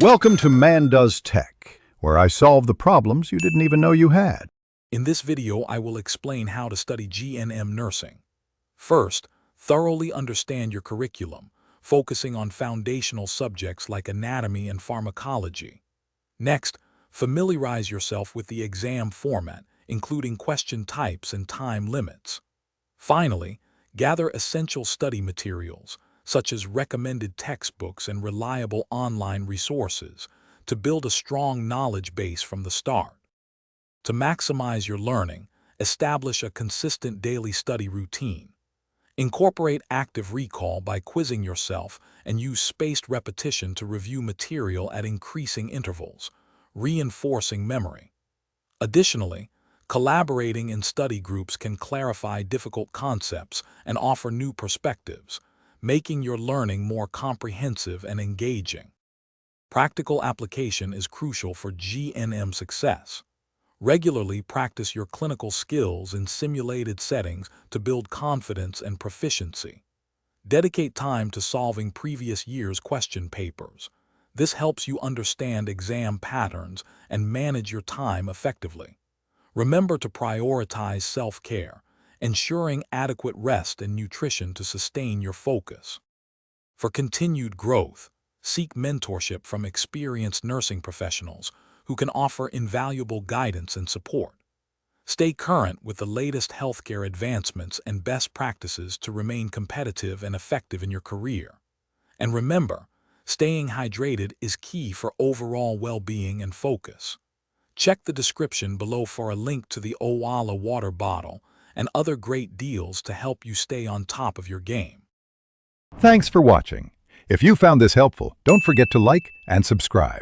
Welcome to Man Does Tech, where I solve the problems you didn't even know you had. In this video, I will explain how to study GNM nursing. First, thoroughly understand your curriculum, focusing on foundational subjects like anatomy and pharmacology. Next, familiarize yourself with the exam format, including question types and time limits. Finally, gather essential study materials, such as recommended textbooks and reliable online resources, to build a strong knowledge base from the start. To maximize your learning, establish a consistent daily study routine. Incorporate active recall by quizzing yourself and use spaced repetition to review material at increasing intervals, reinforcing memory. Additionally, collaborating in study groups can clarify difficult concepts and offer new perspectives, making your learning more comprehensive and engaging. Practical application is crucial for GNM success. Regularly practice your clinical skills in simulated settings to build confidence and proficiency. Dedicate time to solving previous year's question papers. This helps you understand exam patterns and manage your time effectively. Remember to prioritize self-care, ensuring adequate rest and nutrition to sustain your focus. For continued growth, seek mentorship from experienced nursing professionals who can offer invaluable guidance and support. Stay current with the latest healthcare advancements and best practices to remain competitive and effective in your career. And remember, staying hydrated is key for overall well-being and focus. Check the description below for a link to the Owala water bottle and other great deals to help you stay on top of your game. Thanks for watching. If you found this helpful, don't forget to like and subscribe.